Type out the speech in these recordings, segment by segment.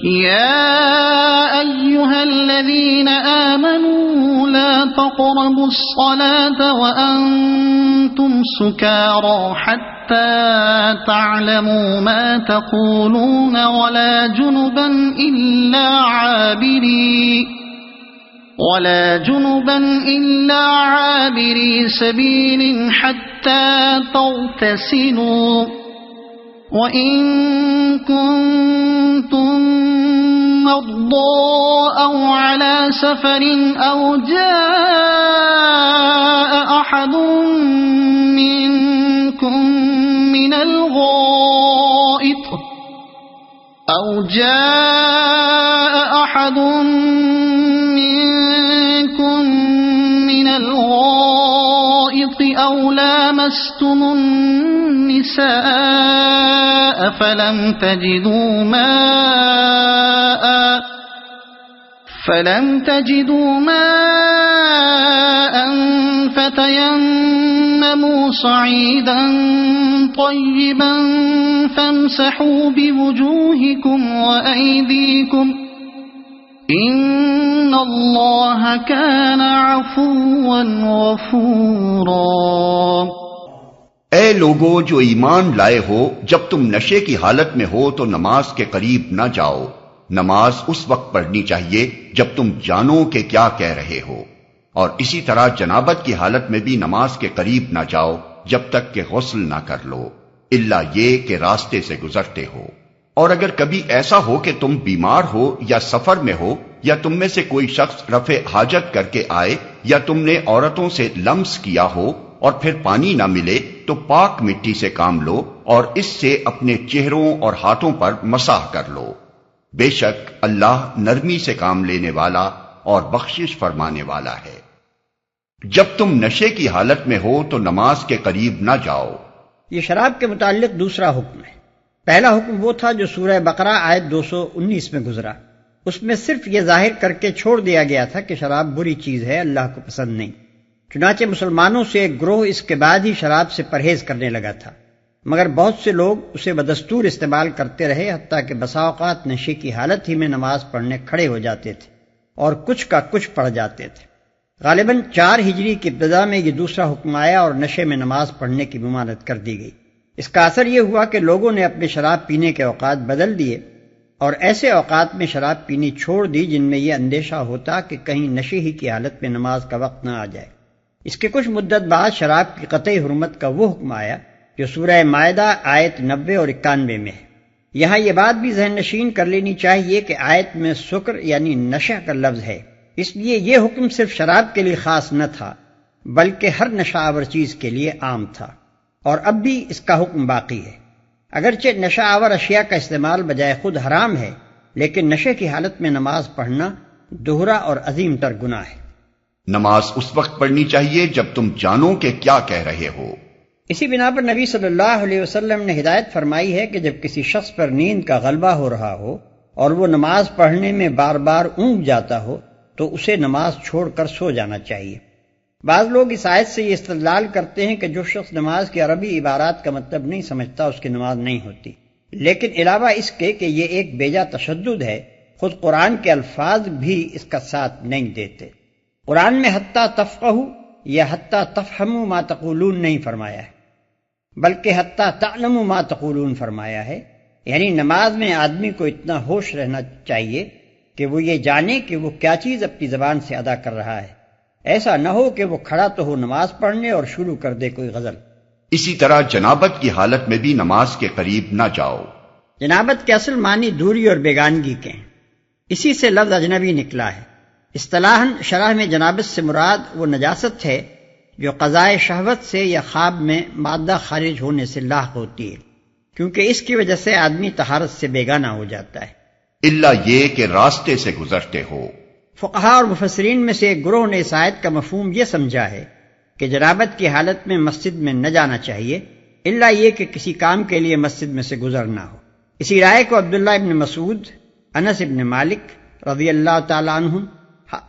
يا أيها الذين آمنوا لا تقربوا الصلاة وأنتم سكارى حتى تعلموا ما تقولون ولا جنبا إلا عابري سبيل حتى تغتسلوا وَإِن كُنتُم مَّرْضَىٰ أَوْ عَلَىٰ سَفَرٍ أَوْ جَاءَ أَحَدٌ مِّنكُم من الغائط أو لامستم النساء فلم تجدوا ماء فتيمموا صعيدا طيبا فامسحوا بوجوهكم وأيديكم إن اللہ كان عفوا غفورا۔ اے لوگو جو ایمان لائے ہو، جب تم نشے کی حالت میں ہو تو نماز کے قریب نہ جاؤ۔ نماز اس وقت پڑھنی چاہیے جب تم جانو کہ کیا کہہ رہے ہو، اور اسی طرح جنابت کی حالت میں بھی نماز کے قریب نہ جاؤ جب تک کہ غسل نہ کر لو، الا یہ کہ راستے سے گزرتے ہو۔ اور اگر کبھی ایسا ہو کہ تم بیمار ہو یا سفر میں ہو، یا تم میں سے کوئی شخص رفع حاجت کر کے آئے، یا تم نے عورتوں سے لمس کیا ہو اور پھر پانی نہ ملے، تو پاک مٹی سے کام لو اور اس سے اپنے چہروں اور ہاتھوں پر مسح کر لو۔ بے شک اللہ نرمی سے کام لینے والا اور بخشش فرمانے والا ہے۔ جب تم نشے کی حالت میں ہو تو نماز کے قریب نہ جاؤ۔ یہ شراب کے متعلق دوسرا حکم ہے۔ پہلا حکم وہ تھا جو سورہ بقرہ آیت 219 میں گزرا۔ اس میں صرف یہ ظاہر کر کے چھوڑ دیا گیا تھا کہ شراب بری چیز ہے، اللہ کو پسند نہیں۔ چنانچہ مسلمانوں سے ایک گروہ اس کے بعد ہی شراب سے پرہیز کرنے لگا تھا، مگر بہت سے لوگ اسے بدستور استعمال کرتے رہے، حتیٰ کہ بسا اوقات نشے کی حالت ہی میں نماز پڑھنے کھڑے ہو جاتے تھے اور کچھ کا کچھ پڑھ جاتے تھے۔ غالباً 4 ہجری کی ابتدا میں یہ دوسرا حکم آیا اور نشے میں نماز پڑھنے کی ممانعت کر دی گئی۔ اس کا اثر یہ ہوا کہ لوگوں نے اپنے شراب پینے کے اوقات بدل دیے اور ایسے اوقات میں شراب پینی چھوڑ دی جن میں یہ اندیشہ ہوتا کہ کہیں نشے ہی کی حالت میں نماز کا وقت نہ آ جائے۔ اس کے کچھ مدت بعد شراب کی قطعی حرمت کا وہ حکم آیا جو سورہ مائدہ آیت 90 اور 91 میں ہے۔ یہاں یہ بات بھی ذہن نشین کر لینی چاہیے کہ آیت میں سکر یعنی نشہ کا لفظ ہے، اس لیے یہ حکم صرف شراب کے لیے خاص نہ تھا بلکہ ہر نشہ آور چیز کے لیے عام تھا، اور اب بھی اس کا حکم باقی ہے۔ اگرچہ نشہ آور اشیاء کا استعمال بجائے خود حرام ہے، لیکن نشے کی حالت میں نماز پڑھنا دوہرا اور عظیم تر گناہ ہے۔ نماز اس وقت پڑھنی چاہیے جب تم جانو کہ کیا کہہ رہے ہو۔ اسی بنا پر نبی صلی اللہ علیہ وسلم نے ہدایت فرمائی ہے کہ جب کسی شخص پر نیند کا غلبہ ہو رہا ہو اور وہ نماز پڑھنے میں بار بار اونگ جاتا ہو تو اسے نماز چھوڑ کر سو جانا چاہیے۔ بعض لوگ اس آیت سے یہ استدلال کرتے ہیں کہ جو شخص نماز کی عربی عبارات کا مطلب نہیں سمجھتا اس کی نماز نہیں ہوتی، لیکن علاوہ اس کے کہ یہ ایک بیجا تشدد ہے، خود قرآن کے الفاظ بھی اس کا ساتھ نہیں دیتے۔ قرآن میں حتیٰ تفقہوا یا حتیٰ تفہموا ما تقولون نہیں فرمایا ہے، بلکہ حتیٰ تعلموا ما تقولون فرمایا ہے، یعنی نماز میں آدمی کو اتنا ہوش رہنا چاہیے کہ وہ یہ جانے کہ وہ کیا چیز اپنی زبان سے ادا کر رہا ہے، ایسا نہ ہو کہ وہ کھڑا تو ہو نماز پڑھنے اور شروع کر دے کوئی غزل۔ اسی طرح جنابت کی حالت میں بھی نماز کے قریب نہ جاؤ۔ جنابت کے اصل معنی دوری اور بیگانگی کے ہیں، اسی سے لفظ اجنبی نکلا ہے۔ اصطلاحاً شرح میں جنابت سے مراد وہ نجاست ہے جو قضائے شہوت سے یا خواب میں مادہ خارج ہونے سے لاحق ہوتی ہے، کیونکہ اس کی وجہ سے آدمی طہارت سے بیگانہ ہو جاتا ہے، الا یہ کہ راستے سے گزرتے ہو۔ فقہاء اور مفسرین میں سے ایک گروہ نے اس آیت کا مفہوم یہ سمجھا ہے کہ جنابت کی حالت میں مسجد میں نہ جانا چاہیے الا یہ کہ کسی کام کے لیے مسجد میں سے گزرنا ہو۔ اسی رائے کو عبداللہ ابن مسعود، انس ابن مالک رضی اللہ تعالی عنہ،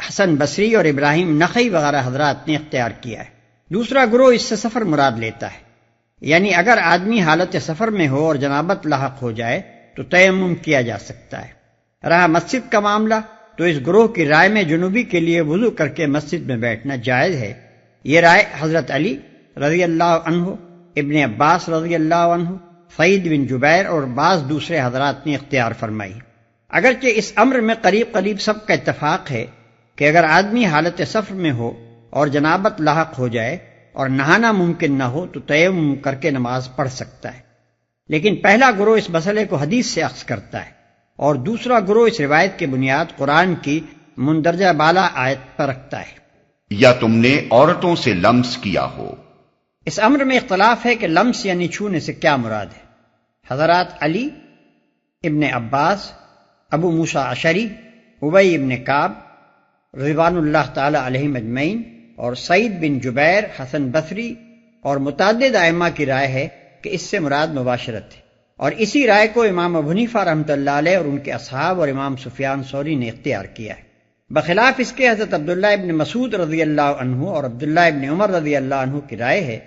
حسن بصری اور ابراہیم نخعی وغیرہ حضرات نے اختیار کیا ہے۔ دوسرا گروہ اس سے سفر مراد لیتا ہے، یعنی اگر آدمی حالت سفر میں ہو اور جنابت لاحق ہو جائے تو تیمم کیا جا سکتا ہے۔ رہا مسجد کا معاملہ تو اس گروہ کی رائے میں جنوبی کے لیے وضو کر کے مسجد میں بیٹھنا جائز ہے۔ یہ رائے حضرت علی رضی اللہ عنہ، ابن عباس رضی اللہ عنہ، سعید بن جبیر اور بعض دوسرے حضرات نے اختیار فرمائی۔ اگرچہ اس امر میں قریب قریب سب کا اتفاق ہے کہ اگر آدمی حالت سفر میں ہو اور جنابت لاحق ہو جائے اور نہانا ممکن نہ ہو تو تیمم کر کے نماز پڑھ سکتا ہے، لیکن پہلا گروہ اس مسئلے کو حدیث سے اخذ کرتا ہے اور دوسرا گروہ اس روایت کی بنیاد قرآن کی مندرجہ بالا آیت پر رکھتا ہے۔ یا تم نے عورتوں سے لمس کیا ہو۔ اس امر میں اختلاف ہے کہ لمس یعنی چھونے سے کیا مراد ہے۔ حضرات علی، ابن عباس، ابو موسیٰ اشعری، ابی ابن کعب رضوان اللہ تعالی علیہم اجمعین اور سعید بن جبیر، حسن بصری اور متعدد ائمہ کی رائے ہے کہ اس سے مراد مباشرت ہے، اور اسی رائے کو امام ابو حنیفہ رحمۃ اللہ علیہ اور ان کے اصحاب اور امام سفیان ثوری نے اختیار کیا ہے۔ بخلاف اس کے حضرت عبداللہ ابن مسعود رضی اللہ عنہ اور عبداللہ ابن عمر رضی اللہ عنہ کی رائے ہے،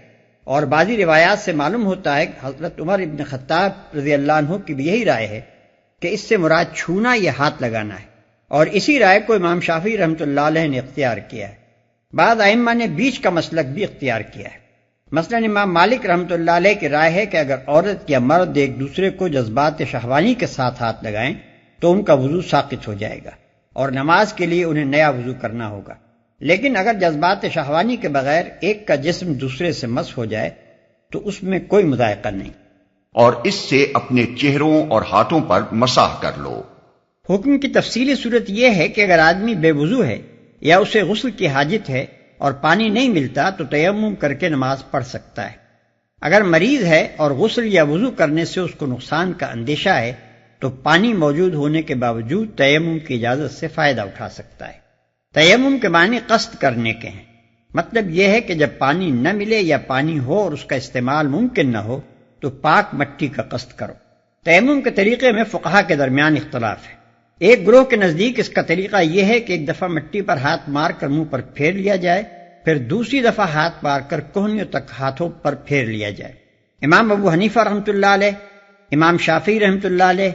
اور بعضی روایات سے معلوم ہوتا ہے کہ حضرت عمر ابن خطاب رضی اللہ عنہ کی بھی یہی رائے ہے کہ اس سے مراد چھونا یا ہاتھ لگانا ہے، اور اسی رائے کو امام شافعی رحمۃ اللہ علیہ نے اختیار کیا ہے۔ بعض ائمہ نے بیچ کا مسلک بھی اختیار کیا ہے۔ مثلا امام مالک رحمۃ اللہ علیہ کی رائے ہے کہ اگر عورت یا مرد ایک دوسرے کو جذبات شہوانی کے ساتھ ہاتھ لگائیں تو ان کا وضو ساقط ہو جائے گا اور نماز کے لیے انہیں نیا وضو کرنا ہوگا، لیکن اگر جذبات شہوانی کے بغیر ایک کا جسم دوسرے سے مس ہو جائے تو اس میں کوئی مذائقہ نہیں۔ اور اس سے اپنے چہروں اور ہاتھوں پر مسح کر لو۔ حکم کی تفصیلی صورت یہ ہے کہ اگر آدمی بے وضو ہے یا اسے غسل کی حاجت ہے اور پانی نہیں ملتا تو تیمم کر کے نماز پڑھ سکتا ہے۔ اگر مریض ہے اور غسل یا وضو کرنے سے اس کو نقصان کا اندیشہ ہے تو پانی موجود ہونے کے باوجود تیمم کی اجازت سے فائدہ اٹھا سکتا ہے۔ تیمم کے معنی قصد کرنے کے ہیں، مطلب یہ ہے کہ جب پانی نہ ملے یا پانی ہو اور اس کا استعمال ممکن نہ ہو تو پاک مٹی کا قصد کرو۔ تیمم کے طریقے میں فقہا کے درمیان اختلاف ہے۔ ایک گروہ کے نزدیک اس کا طریقہ یہ ہے کہ ایک دفعہ مٹی پر ہاتھ مار کر منہ پر پھیر لیا جائے، پھر دوسری دفعہ ہاتھ مار کر کوہنیوں تک ہاتھوں پر پھیر لیا جائے۔ امام ابو حنیفہ رحمۃ اللہ علیہ، امام شافعی رحمۃ اللہ علیہ،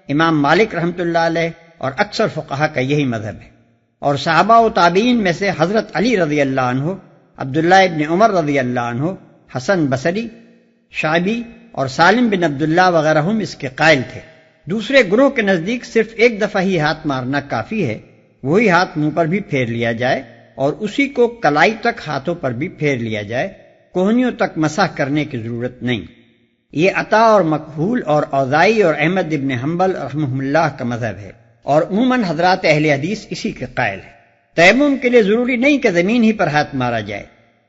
امام مالک رحمۃ اللہ علیہ اور اکثر فقہا کا یہی مذہب ہے، اور صحابہ و تابعین میں سے حضرت علی رضی اللہ عنہ، عبداللہ ابن عمر رضی اللہ عنہ، حسن بصری، شعبی اور سالم بن عبداللہ وغیرہ اس کے قائل تھے۔ دوسرے گروہ کے نزدیک صرف ایک دفعہ ہی ہاتھ مارنا کافی ہے، وہی ہاتھ منہ پر بھی پھیر لیا جائے اور اسی کو کلائی تک ہاتھوں پر بھی پھیر لیا جائے، کوہنیوں تک مسح کرنے کی ضرورت نہیں۔ یہ عطا اور مکحول اور اوزاعی اور احمد ابن حنبل رحمہ اللہ کا مذہب ہے، اور عموماً حضرات اہل حدیث اسی کے قائل ہیں۔ تیمم کے لیے ضروری نہیں کہ زمین ہی پر ہاتھ مارا جائے،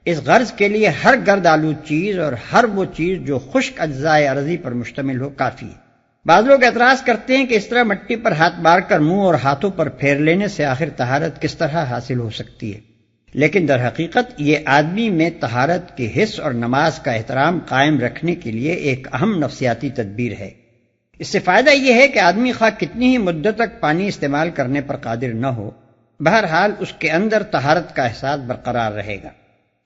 اس غرض کے لیے ہر گرد آلود چیز اور ہر وہ چیز جو خشک اجزاء ارضی پر مشتمل ہو کافی ہے۔ بعض لوگ اعتراض کرتے ہیں کہ اس طرح مٹی پر ہاتھ مار کر منہ اور ہاتھوں پر پھیر لینے سے آخر طہارت کس طرح حاصل ہو سکتی ہے، لیکن در حقیقت یہ آدمی میں طہارت کے حس اور نماز کا احترام قائم رکھنے کے لیے ایک اہم نفسیاتی تدبیر ہے۔ اس سے فائدہ یہ ہے کہ آدمی خواہ کتنی ہی مدت تک پانی استعمال کرنے پر قادر نہ ہو، بہرحال اس کے اندر طہارت کا احساس برقرار رہے گا۔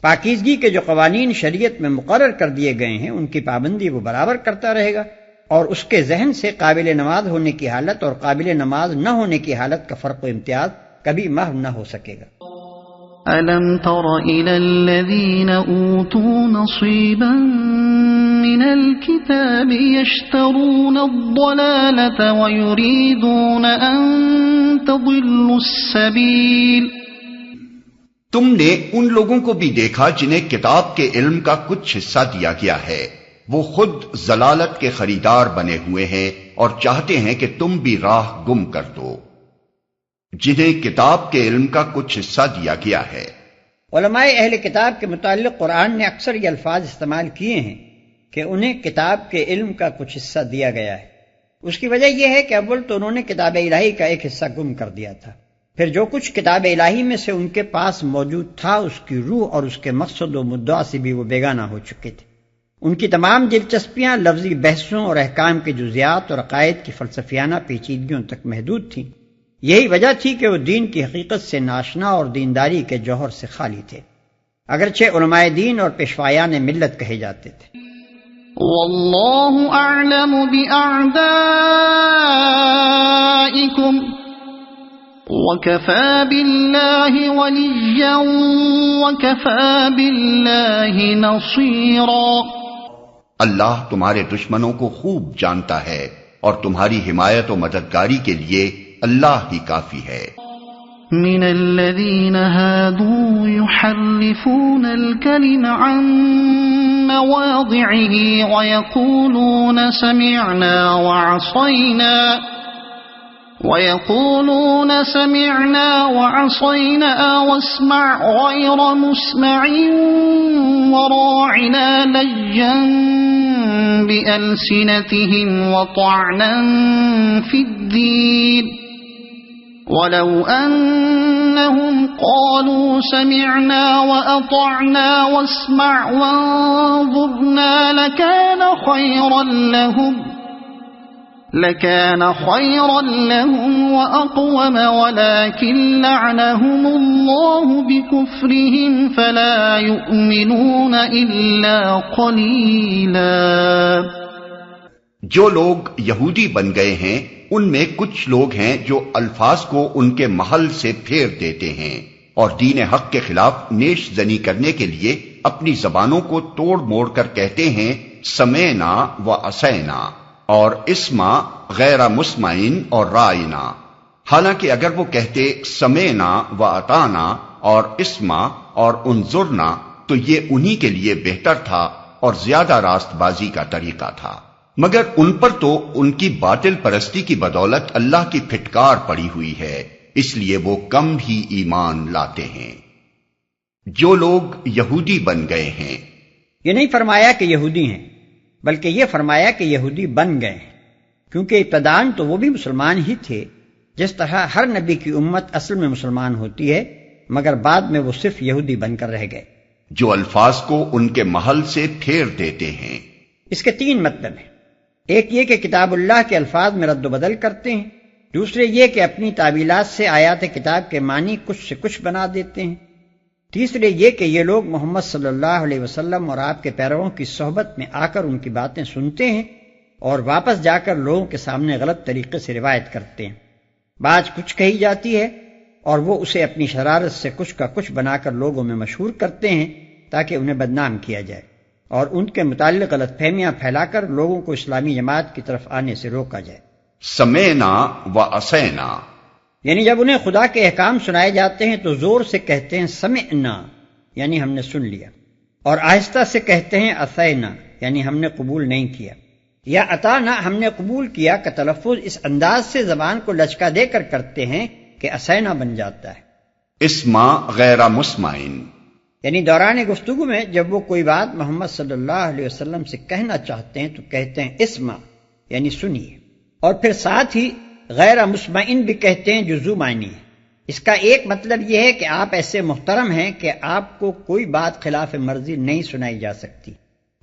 پاکیزگی کے جو قوانین شریعت میں مقرر کر دیے گئے ہیں ان کی پابندی وہ برابر کرتا رہے گا، اور اس کے ذہن سے قابل نماز ہونے کی حالت اور قابل نماز نہ ہونے کی حالت کا فرق و امتیاز کبھی محو نہ ہو سکے گا۔ أَلَمْ تَرَ إِلَى الَّذِينَ أُوتُوا نَصِيبًا مِنَ الْكِتَابِ يَشْتَرُونَ الضَّلَالَةَ وَيُرِيدُونَ أَن تَضِلُّوا السَّبِيلَ۔ تم نے ان لوگوں کو بھی دیکھا جنہیں کتاب کے علم کا کچھ حصہ دیا گیا ہے، وہ خود ضلالت کے خریدار بنے ہوئے ہیں اور چاہتے ہیں کہ تم بھی راہ گم کر دو۔ جنہیں کتاب کے علم کا کچھ حصہ دیا گیا ہے۔ علماء اہل کتاب کے متعلق قرآن نے اکثر یہ الفاظ استعمال کیے ہیں کہ انہیں کتاب کے علم کا کچھ حصہ دیا گیا ہے۔ اس کی وجہ یہ ہے کہ اول تو انہوں نے کتاب الہی کا ایک حصہ گم کر دیا تھا، پھر جو کچھ کتاب الہی میں سے ان کے پاس موجود تھا اس کی روح اور اس کے مقصد و مدعا سے بھی وہ بیگانہ ہو چکے تھے۔ ان کی تمام دلچسپیاں لفظی بحثوں اور احکام کے جزیات اور عقائد کی فلسفیانہ پیچیدگیوں تک محدود تھیں۔ یہی وجہ تھی کہ وہ دین کی حقیقت سے ناشنا اور دینداری کے جوہر سے خالی تھے، اگرچہ علماء دین اور پیشوایان ملت کہے جاتے تھے۔ واللہ اعلم بأعدائکم وَكَفَى بِاللَّهِ وَلِيًّا وَكَفَى بِاللَّهِ نَصِيرًا۔ اللہ تمہارے دشمنوں کو خوب جانتا ہے اور تمہاری حمایت و مددگاری کے لیے اللہ ہی کافی ہے۔ من الذين هادوا يحرفون الكلم عن مواضعه ويقولون سمعنا وعصينا واسمع غير مسمع وراعنا لجا بألسنتهم وطعنا في الدين ولو أنهم قالوا سمعنا وأطعنا واسمع وانظرنا لكان خيرا لهم وأقوم ولكن لعنهم الله بكفرهم فلا يؤمنون إلا قليلا۔ جو لوگ یہودی بن گئے ہیں ان میں کچھ لوگ ہیں جو الفاظ کو ان کے محل سے پھیر دیتے ہیں اور دین حق کے خلاف نیش زنی کرنے کے لیے اپنی زبانوں کو توڑ موڑ کر کہتے ہیں سمعنا و عصینا اور اسما غیر مسمعین اور رائنا، حالانکہ اگر وہ کہتے سمعنا و اطعنا اور اسما اور انظرنا تو یہ انہی کے لیے بہتر تھا اور زیادہ راست بازی کا طریقہ تھا، مگر ان پر تو ان کی باطل پرستی کی بدولت اللہ کی پھٹکار پڑی ہوئی ہے، اس لیے وہ کم ہی ایمان لاتے ہیں۔ جو لوگ یہودی بن گئے ہیں، یہ نہیں فرمایا کہ یہودی ہیں، بلکہ یہ فرمایا کہ یہودی بن گئے ہیں، کیونکہ ابتداً تو وہ بھی مسلمان ہی تھے، جس طرح ہر نبی کی امت اصل میں مسلمان ہوتی ہے، مگر بعد میں وہ صرف یہودی بن کر رہ گئے۔ جو الفاظ کو ان کے محل سے پھیر دیتے ہیں۔ اس کے تین مطلب ہیں، ایک یہ کہ کتاب اللہ کے الفاظ میں رد و بدل کرتے ہیں، دوسرے یہ کہ اپنی تعویلات سے آیات کتاب کے معنی کچھ سے کچھ بنا دیتے ہیں، تیسرے یہ کہ یہ لوگ محمد صلی اللہ علیہ وسلم اور آپ کے پیرووں کی صحبت میں آ کر ان کی باتیں سنتے ہیں اور واپس جا کر لوگوں کے سامنے غلط طریقے سے روایت کرتے ہیں۔ بات کچھ کہی جاتی ہے اور وہ اسے اپنی شرارت سے کچھ کا کچھ بنا کر لوگوں میں مشہور کرتے ہیں تاکہ انہیں بدنام کیا جائے اور ان کے متعلق غلط فہمیاں پھیلا کر لوگوں کو اسلامی جماعت کی طرف آنے سے روکا جائے۔ سمعنا و عصینا، یعنی جب انہیں خدا کے احکام سنائے جاتے ہیں تو زور سے کہتے ہیں سمعنا یعنی ہم نے سن لیا، اور آہستہ سے کہتے ہیں عصینا یعنی ہم نے قبول نہیں کیا، یا اطعنا ہم نے قبول کیا کا تلفظ اس انداز سے زبان کو لچکا دے کر کرتے ہیں کہ عصینا بن جاتا ہے۔ اسما غیر مسمعین، یعنی دوران گفتگو میں جب وہ کوئی بات محمد صلی اللہ علیہ وسلم سے کہنا چاہتے ہیں تو کہتے ہیں اسما یعنی سنیے، اور پھر ساتھ ہی غیر مسمعین بھی کہتے ہیں جو ذو معنی ہے۔ اس کا ایک مطلب یہ ہے کہ آپ ایسے محترم ہیں کہ آپ کو کوئی بات خلاف مرضی نہیں سنائی جا سکتی،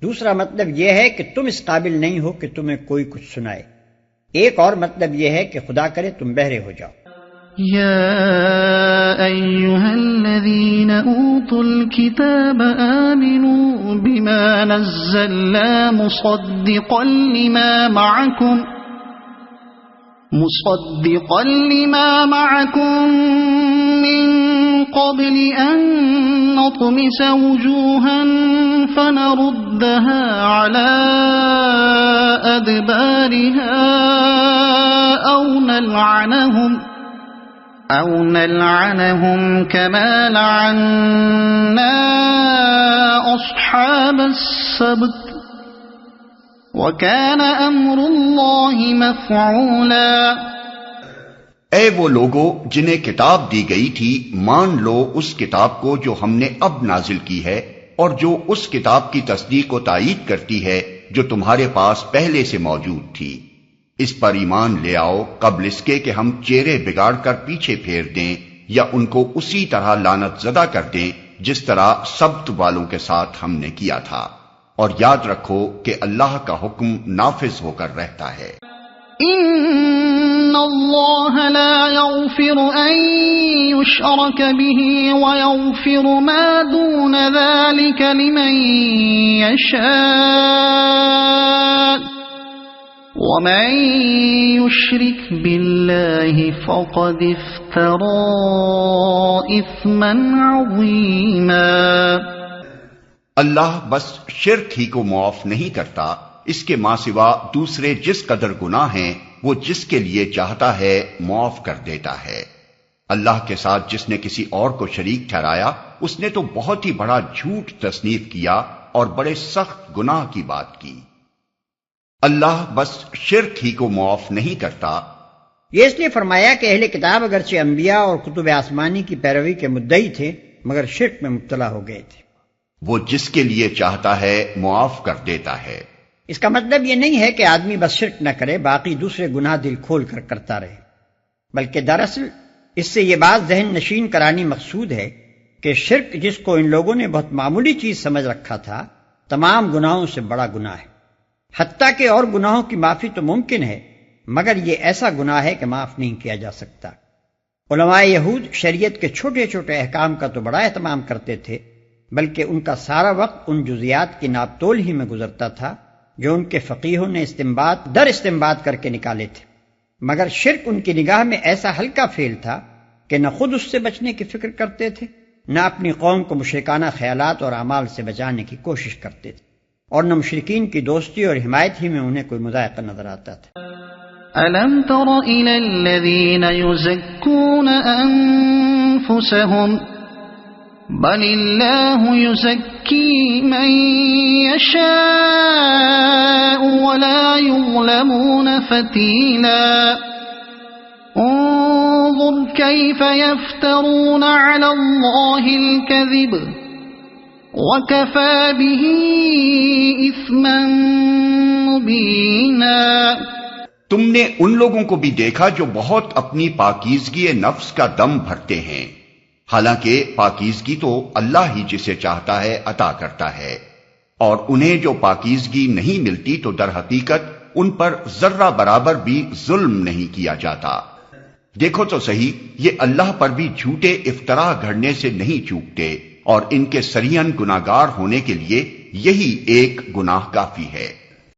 دوسرا مطلب یہ ہے کہ تم اس قابل نہیں ہو کہ تمہیں کوئی کچھ سنائے، ایک اور مطلب یہ ہے کہ خدا کرے تم بہرے ہو جاؤ۔ يا أيها الذين أوتوا الكتاب آمنوا بما نزلنا مصدقا لما معكم من قبل أن نطمس وجوها فنردها على أدبارها أو نلعنهم كما لعنا أصحاب السبت وَكَانَ أَمْرُ اللَّهِ مَفْعُولًا۔ اے وہ لوگو جنہیں کتاب دی گئی تھی، مان لو اس کتاب کو جو ہم نے اب نازل کی ہے اور جو اس کتاب کی تصدیق و تائید کرتی ہے جو تمہارے پاس پہلے سے موجود تھی۔ اس پر ایمان لے آؤ قبل اس کے کہ ہم چہرے بگاڑ کر پیچھے پھیر دیں یا ان کو اسی طرح لعنت زدہ کر دیں جس طرح سبت والوں کے ساتھ ہم نے کیا تھا، اور یاد رکھو کہ اللہ کا حکم نافذ ہو کر رہتا ہے۔ ان اللہ لا یغفر ان یشرک به ویغفر ما دون ذلك لمن یشاء ومن يشرك بالله فقد افترى اثما عظيما۔ اللہ بس شرک ہی کو معاف نہیں کرتا، اس کے ماں سوا دوسرے جس قدر گناہ ہیں وہ جس کے لیے چاہتا ہے معاف کر دیتا ہے۔ اللہ کے ساتھ جس نے کسی اور کو شریک ٹھہرایا اس نے تو بہت ہی بڑا جھوٹ تصنیف کیا اور بڑے سخت گناہ کی بات کی۔ اللہ بس شرک ہی کو معاف نہیں کرتا۔ یہ اس لیے فرمایا کہ اہل کتاب اگرچہ انبیاء اور کتب آسمانی کی پیروی کے مدعی تھے مگر شرک میں مبتلا ہو گئے تھے۔ وہ جس کے لیے چاہتا ہے معاف کر دیتا ہے۔ اس کا مطلب یہ نہیں ہے کہ آدمی بس شرک نہ کرے باقی دوسرے گناہ دل کھول کر کرتا رہے، بلکہ دراصل اس سے یہ بات ذہن نشین کرانی مقصود ہے کہ شرک جس کو ان لوگوں نے بہت معمولی چیز سمجھ رکھا تھا تمام گناہوں سے بڑا گناہ ہے، حتیٰ کہ اور گناہوں کی معافی تو ممکن ہے مگر یہ ایسا گناہ ہے کہ معاف نہیں کیا جا سکتا۔ علماء یہود شریعت کے چھوٹے چھوٹے احکام کا تو بڑا اہتمام کرتے تھے بلکہ ان کا سارا وقت ان جزیات کی ناپ تول ہی میں گزرتا تھا جو ان کے فقیہوں نے استنباط در استنباط کر کے نکالے تھے، مگر شرک ان کی نگاہ میں ایسا ہلکا فعل تھا کہ نہ خود اس سے بچنے کی فکر کرتے تھے نہ اپنی قوم کو مشرکانہ خیالات اور اعمال سے بچانے کی کوشش کرتے تھے، اور نہ مشرکین کی دوستی اور حمایت ہی میں انہیں کوئی مذائقہ نظر آتا تھا۔ أَلَمْ تَرَ إِلَى الَّذِينَ يُزَكُّونَ أَنفُسَهُمْ بَلِ اللَّهُ يُزَكِّي مَن يَشَاءُ وَلَا يُظْلَمُونَ فَتِيلًا انظُرْ كَيْفَ يَفْتَرُونَ عَلَى اللَّهِ الْكَذِبَ وَكَفَى بِهِ إِثْمًا مُبِينًا۔ تم نے ان لوگوں کو بھی دیکھا جو بہت اپنی پاکیزگی نفس کا دم بھرتے ہیں، حالانکہ پاکیزگی تو اللہ ہی جسے چاہتا ہے عطا کرتا ہے، اور انہیں جو پاکیزگی نہیں ملتی تو در حقیقت ان پر ذرہ برابر بھی ظلم نہیں کیا جاتا۔ دیکھو تو صحیح، یہ اللہ پر بھی جھوٹے افطرا گھڑنے سے نہیں چوکتے، اور ان کے سریعاً گناہگار ہونے کے لیے یہی ایک گناہ کافی ہے۔